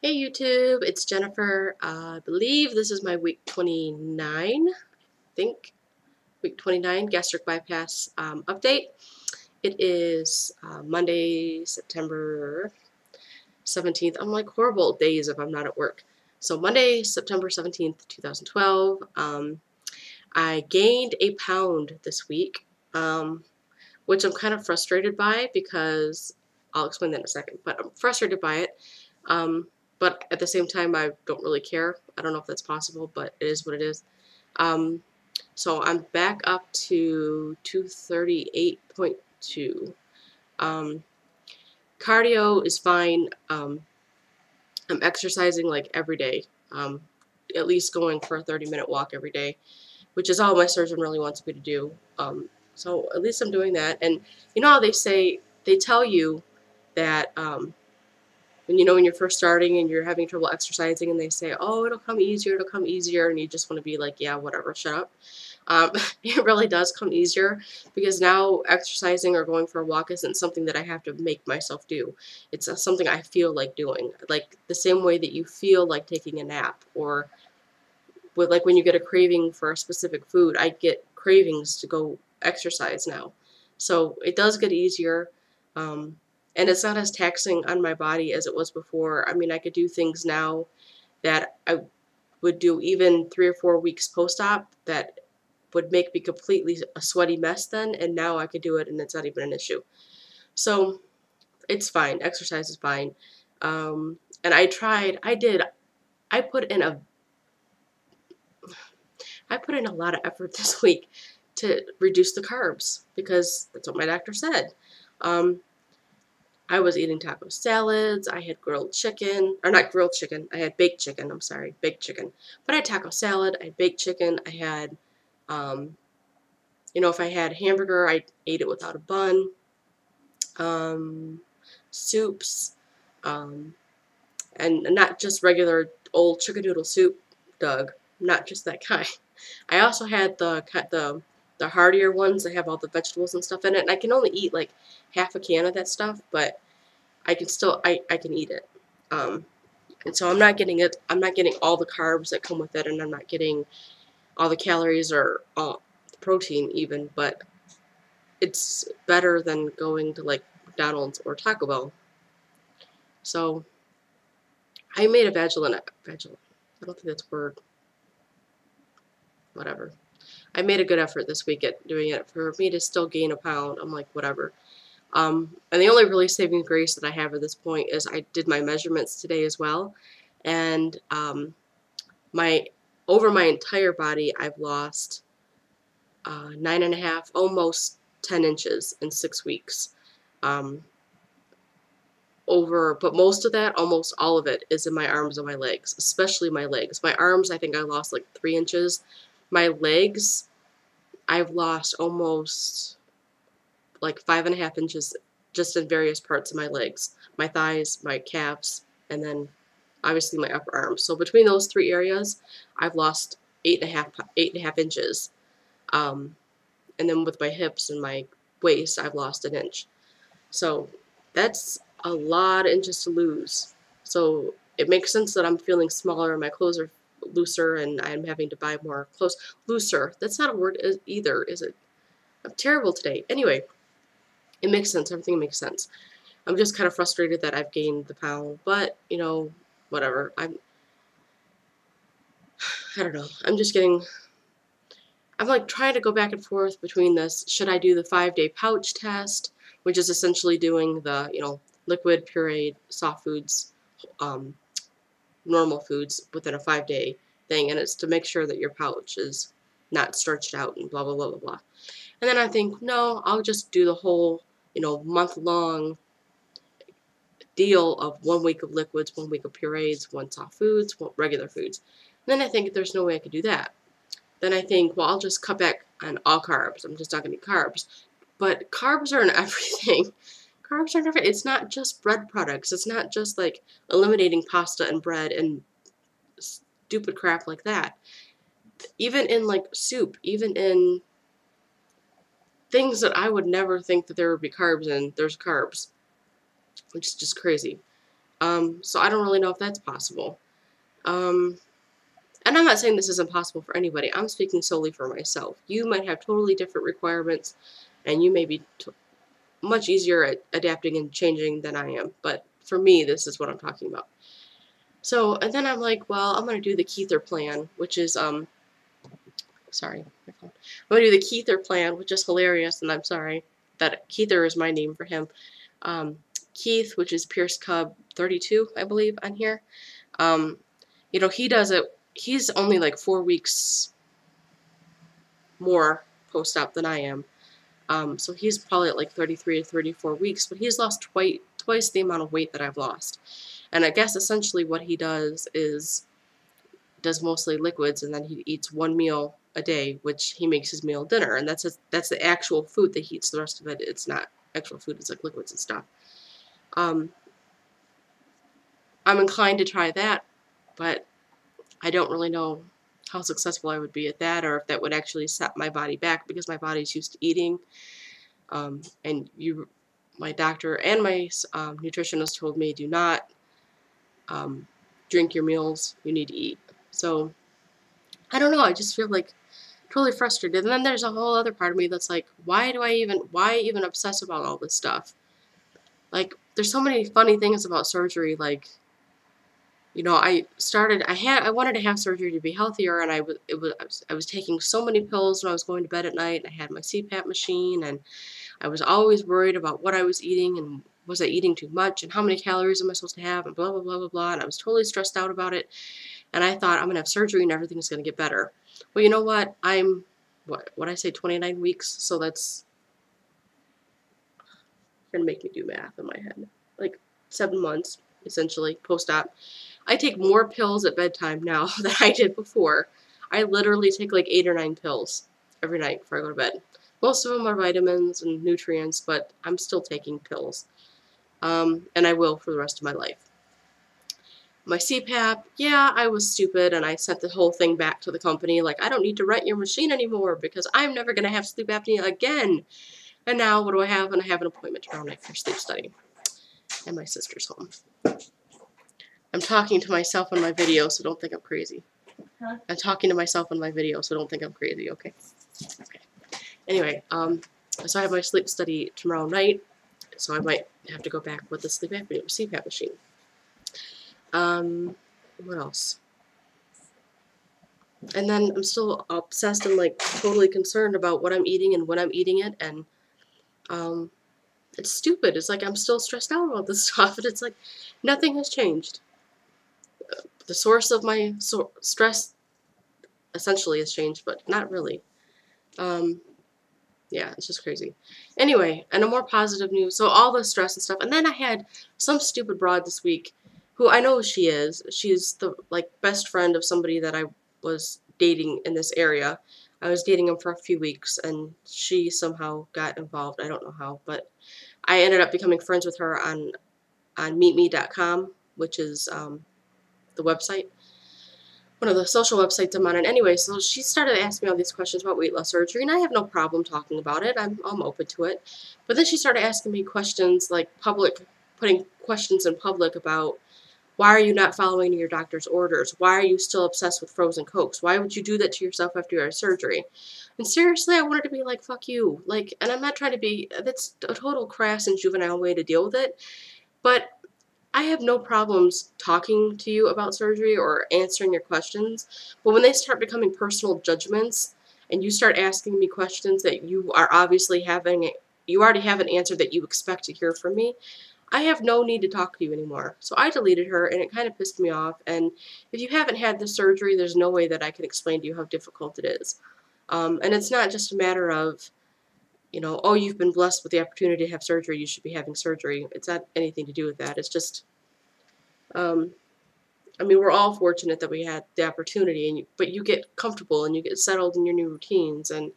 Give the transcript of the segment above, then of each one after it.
Hey YouTube, it's Jennifer. I believe this is my week 29, I think. Week 29 gastric bypass update. It is Monday, September 17th. I'm like horrible days if I'm not at work. So Monday, September 17th, 2012. I gained a pound this week, which I'm kind of frustrated by because I'll explain that in a second, but I'm frustrated by it. But at the same time, I don't really care. I don't know if that's possible, but it is what it is. So I'm back up to 238.2. Cardio is fine. I'm exercising like every day, at least going for a 30-minute walk every day, which is all my surgeon really wants me to do. So at least I'm doing that. And you know how they tell you that when you're first starting and you're having trouble exercising and they say, oh, it'll come easier, and you just want to be like, yeah, whatever, shut up. It really does come easier because now exercising or going for a walk isn't something that I have to make myself do. It's something I feel like doing, like the same way that you feel like taking a nap, or with like when you get a craving for a specific food, I get cravings to go exercise now. So it does get easier. And it's not as taxing on my body as it was before. I mean, I could do things now that I would do even 3 or 4 weeks post-op that would make me completely a sweaty mess then, and now I could do it and it's not even an issue. So it's fine. Exercise is fine. And I put in a lot of effort this week to reduce the carbs because that's what my doctor said. I was eating taco salads. I had grilled chicken, or not grilled chicken. I had baked chicken. I'm sorry, baked chicken. But I had taco salad. I had baked chicken. I had, if I had hamburger, I ate it without a bun. Soups, and not just regular old chicken noodle soup, Doug. Not just that kind. I also had the heartier ones that have all the vegetables and stuff in it, and I can only eat like half a can of that stuff, but I can still I can eat it. And so I'm not getting all the carbs that come with it, and I'm not getting all the calories or all the protein even, but it's better than going to like McDonald's or Taco Bell. So I made a vaginal. I don't think that's a word. Whatever. I made a good effort this week at doing it. For me to still gain a pound, I'm like, whatever. And the only really saving grace that I have at this point is I did my measurements today as well. And over my entire body, I've lost 9.5, almost 10 inches in 6 weeks. But most of that, almost all of it, is in my arms and my legs, especially my legs. My arms, I think I lost like 3 inches. My legs, I've lost almost like 5.5 inches just in various parts of my legs. My thighs, my calves, and then obviously my upper arms. So between those 3 areas, I've lost 8.5 inches. And then with my hips and my waist, I've lost an inch. So that's a lot of inches to lose. So it makes sense that I'm feeling smaller and my clothes are looser and I'm having to buy more clothes. Looser. That's not a word either, is it? I'm terrible today. Anyway, it makes sense. Everything makes sense. I'm just kind of frustrated that I've gained the pound, but, whatever. I don't know. I'm like trying to go back and forth between this. Should I do the 5-day pouch test, which is essentially doing the, liquid, pureed, soft foods, normal foods within a 5-day thing, and it's to make sure that your pouch is not stretched out and blah, blah, blah, blah, blah. And then I think, no, I'll just do the whole, month-long deal of 1 week of liquids, 1 week of purees, 1 soft foods, 1 regular foods. And then I think there's no way I could do that. Then I think, well, I'll just cut back on all carbs. I'm just not going to eat carbs. But carbs are in everything. Carbs are in everything. It's not just bread products. It's not just like eliminating pasta and bread and stupid crap like that. Even in like soup, even in things that I would never think that there would be carbs in, there's carbs, which is just crazy. So I don't really know if that's possible. And I'm not saying this is impossible for anybody. I'm speaking solely for myself. You might have totally different requirements, and you may be much easier at adapting and changing than I am. But for me, this is what I'm talking about. So, and then I'm like, well, I'm going to do the Keither plan, which is, sorry, my phone. I'm going to do the Keither plan, which is hilarious, and I'm sorry that Keither is my name for him. Keith, which is Pierce Cub 32, I believe, on here. You know, he does it, he's only like 4 weeks more post-op than I am. So he's probably at like 33 to 34 weeks, but he's lost twice the amount of weight that I've lost. And I guess essentially what he does is does mostly liquids, and then he eats one meal a day, which he makes his meal dinner, and that's the actual food that he eats. The rest of it, it's not actual food, it's like liquids and stuff. I'm inclined to try that, but I don't really know how successful I would be at that, or if that would actually set my body back, because my body's used to eating. And my doctor and my nutritionist told me, do not drink your meals, you need to eat. So I don't know, I just feel like totally frustrated. And then there's a whole other part of me that's like, why even obsess about all this stuff? Like, there's so many funny things about surgery. Like, you know, I wanted to have surgery to be healthier, and I was taking so many pills when I was going to bed at night. I had my CPAP machine, and I was always worried about what I was eating, and was I eating too much, and how many calories am I supposed to have, and blah, blah, blah, blah, blah. And I was totally stressed out about it. And I thought, I'm going to have surgery and everything's going to get better. Well, you know what? I'm, what I say, 29 weeks? So that's going to make me do math in my head. Like 7 months, essentially, post-op. I take more pills at bedtime now than I did before. I literally take like 8 or 9 pills every night before I go to bed. Most of them are vitamins and nutrients, but I'm still taking pills. And I will for the rest of my life. My CPAP, yeah, I was stupid, and I sent the whole thing back to the company, like, I don't need to rent your machine anymore, because I'm never going to have sleep apnea again. And now, what do I have? And I have an appointment tomorrow night for sleep study. And my sister's home. I'm talking to myself on my video, so don't think I'm crazy. Huh? I'm talking to myself on my video, so don't think I'm crazy, okay? Okay. Anyway, so I have my sleep study tomorrow night, so I might have to go back with the sleep apnea CPAP machine. What else? And then I'm still obsessed and like totally concerned about what I'm eating and when I'm eating it, and it's stupid. It's like I'm still stressed out about this stuff, and it's like nothing has changed. The source of my stress essentially has changed, but not really. Yeah, it's just crazy. Anyway, and a more positive news. So all the stress and stuff, and then I had some stupid broad this week, who I know who she is. She's the like best friend of somebody that I was dating in this area. I was dating him for a few weeks, and she somehow got involved. I don't know how, but I ended up becoming friends with her on meetme.com, which is the website, one of the social websites I'm on. And anyway, so she started asking me all these questions about weight loss surgery, and I have no problem talking about it. I'm open to it. But then she started asking me questions like putting questions in public about, why are you not following your doctor's orders? Why are you still obsessed with frozen Cokes? Why would you do that to yourself after you had surgery? And seriously, I wanted to be like, fuck you. Like, and I'm not trying to be, that's a total crass and juvenile way to deal with it. But I have no problems talking to you about surgery or answering your questions. But when they start becoming personal judgments, and you start asking me questions that you are obviously you already have an answer that you expect to hear from me, I have no need to talk to you anymore. So I deleted her, and it kind of pissed me off. And if you haven't had the surgery, there's no way that I can explain to you how difficult it is. And it's not just a matter of, you know, oh, you've been blessed with the opportunity to have surgery, you should be having surgery. It's not anything to do with that. It's just, I mean, we're all fortunate that we had the opportunity, but you get comfortable and you get settled in your new routines. And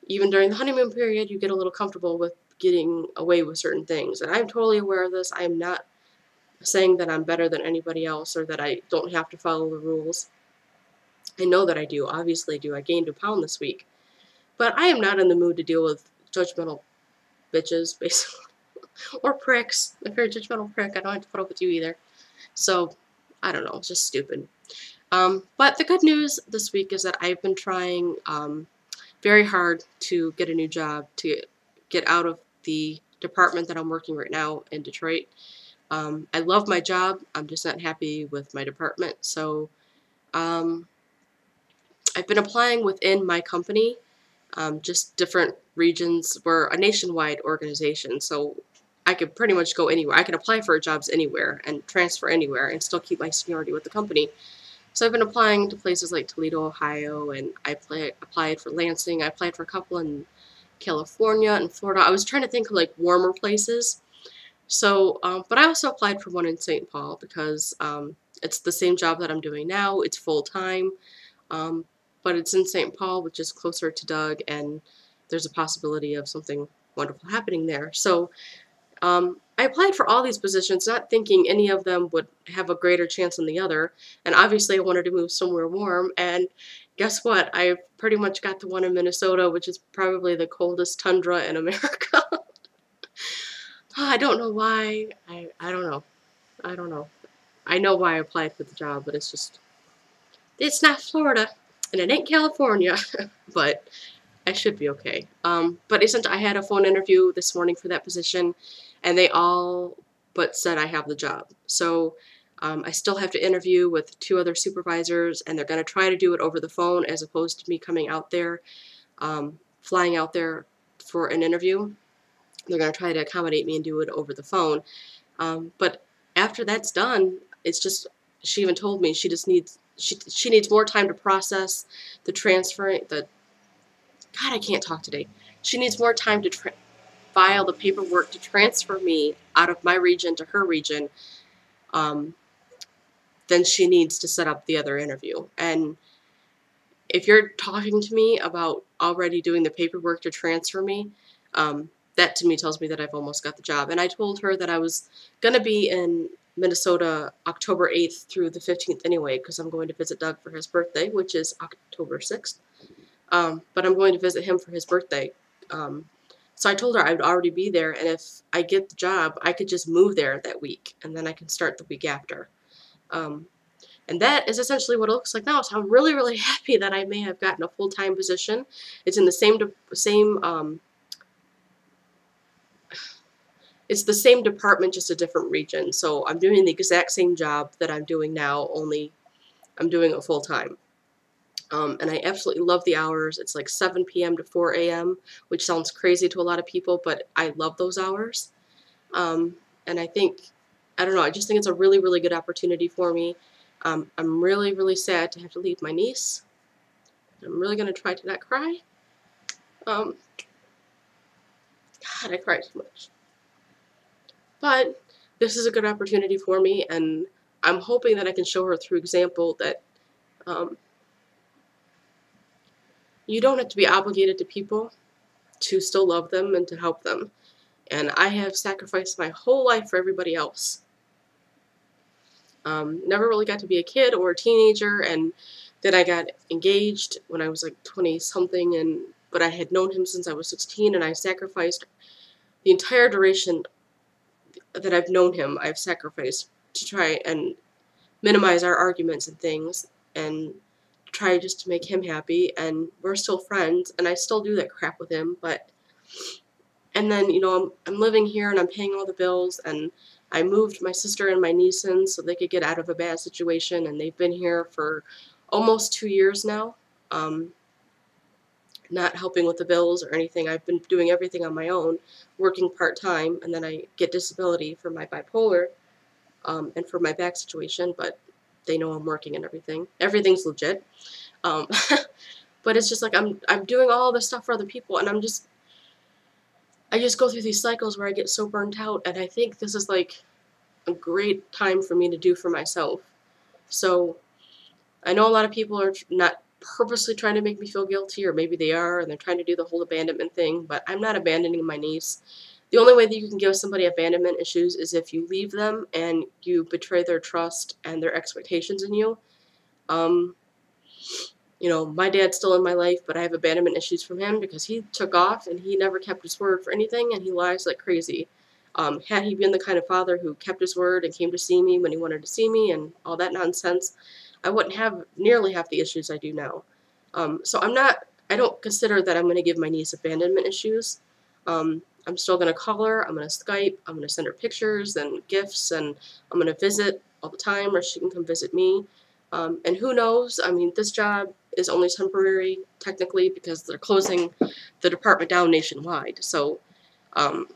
even during the honeymoon period, you get a little comfortable with getting away with certain things. And I'm totally aware of this. I am not saying that I'm better than anybody else or that I don't have to follow the rules. I know that I do. Obviously I do. I gained a pound this week. But I am not in the mood to deal with judgmental bitches, basically. Or pricks. If you're a judgmental prick, I don't have to put up with you either. So, I don't know, it's just stupid. But the good news this week is that I've been trying very hard to get a new job, to get out of the department that I'm working right now in Detroit. I love my job. I'm just not happy with my department. So um, I've been applying within my company, just different regions. We're a nationwide organization, so I could pretty much go anywhere. I can apply for jobs anywhere and transfer anywhere and still keep my seniority with the company. So I've been applying to places like Toledo, Ohio, and I applied for Lansing. I applied for a couple in California and Florida. I was trying to think of like warmer places. So, but I also applied for one in St. Paul because it's the same job that I'm doing now. It's full time, um, but it's in St. Paul, which is closer to Doug, and there's a possibility of something wonderful happening there. So I applied for all these positions, not thinking any of them would have a greater chance than the other. And obviously, I wanted to move somewhere warm. And guess what? I pretty much got the one in Minnesota, which is probably the coldest tundra in America. I don't know why. I don't know. I don't know. I know why I applied for the job, but it's not Florida, and it ain't California. But I should be okay. But essentially, I had a phone interview this morning for that position, and they all but said I have the job. So I still have to interview with 2 other supervisors, and they're going to try to do it over the phone as opposed to me coming out there, flying out there for an interview. They're going to try to accommodate me and do it over the phone. But after that's done, it's just, she even told me she just needs, she needs more time to process the transferring, God, I can't talk today. She needs more time to file the paperwork to transfer me out of my region to her region um, than she needs to set up the other interview. And if you're talking to me about already doing the paperwork to transfer me, that to me tells me that I've almost got the job. And I told her that I was going to be in Minnesota October 8th through the 15th anyway, because I'm going to visit Doug for his birthday, which is October 6th. But I'm going to visit him for his birthday. So I told her I would already be there, and if I get the job, I could just move there that week, and then I can start the week after. And that is essentially what it looks like now. So I'm really, really happy that I may have gotten a full-time position. It's in the it's the same department, just a different region. So I'm doing the exact same job that I'm doing now, only I'm doing it full-time. And I absolutely love the hours. It's like 7 p.m. to 4 a.m., which sounds crazy to a lot of people, but I love those hours. And I think, I don't know, I just think it's a really, really good opportunity for me. I'm really, really sad to have to leave my niece. I'm really going to try to not cry. God, I cry too much. But this is a good opportunity for me, and I'm hoping that I can show her through example that you don't have to be obligated to people to still love them and to help them. And I have sacrificed my whole life for everybody else. Never really got to be a kid or a teenager, and then I got engaged when I was like 20-something, but I had known him since I was 16, and I sacrificed the entire duration that I've known him. I've sacrificed to try and minimize our arguments and things, and try just to make him happy, and we're still friends, and I still do that crap with him, and then, you know, I'm living here, and I'm paying all the bills, and I moved my sister and my niece in so they could get out of a bad situation, and they've been here for almost 2 years now, not helping with the bills or anything. I've been doing everything on my own, working part-time, and then I get disability for my bipolar, and for my back situation, but they know I'm working and everything. Everything's legit. But it's just like I'm doing all this stuff for other people, and I just go through these cycles where I get so burnt out, and I think this is like a great time for me to do for myself. So I know a lot of people are not purposely trying to make me feel guilty, or maybe they are, and they're trying to do the whole abandonment thing, but I'm not abandoning my niece. The only way that you can give somebody abandonment issues is if you leave them and you betray their trust and their expectations in you. You know, my dad's still in my life, but I have abandonment issues from him because he took off and he never kept his word for anything, and he lies like crazy. Had he been the kind of father who kept his word and came to see me when he wanted to see me and all that nonsense, I wouldn't have nearly half the issues I do now. So I don't consider that I'm going to give my niece abandonment issues. I'm still going to call her, I'm going to Skype, I'm going to send her pictures and gifts, and I'm going to visit all the time, or she can come visit me. And who knows, I mean, this job is only temporary, technically, because they're closing the department down nationwide. So um,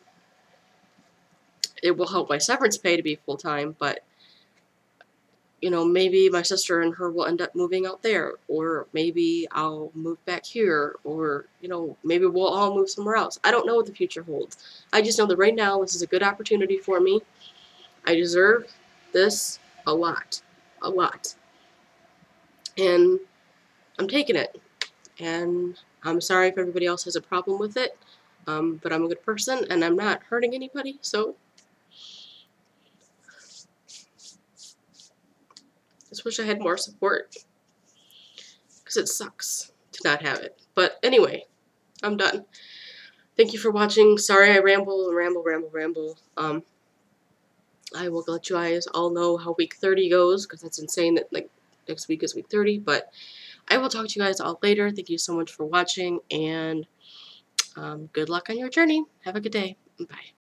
it will help my severance pay to be full-time, but you know, maybe my sister and her will end up moving out there, or maybe I'll move back here, or, you know, maybe we'll all move somewhere else. I don't know what the future holds. I just know that right now this is a good opportunity for me. I deserve this a lot, a lot. And I'm taking it. And I'm sorry if everybody else has a problem with it, but I'm a good person and I'm not hurting anybody, so just wish I had more support, because it sucks to not have it. But anyway, I'm done. Thank you for watching. Sorry I ramble and ramble. I will let you guys all know how week 30 goes, because that's insane that like next week is week 30. But I will talk to you guys all later. Thank you so much for watching, and good luck on your journey. Have a good day. Bye.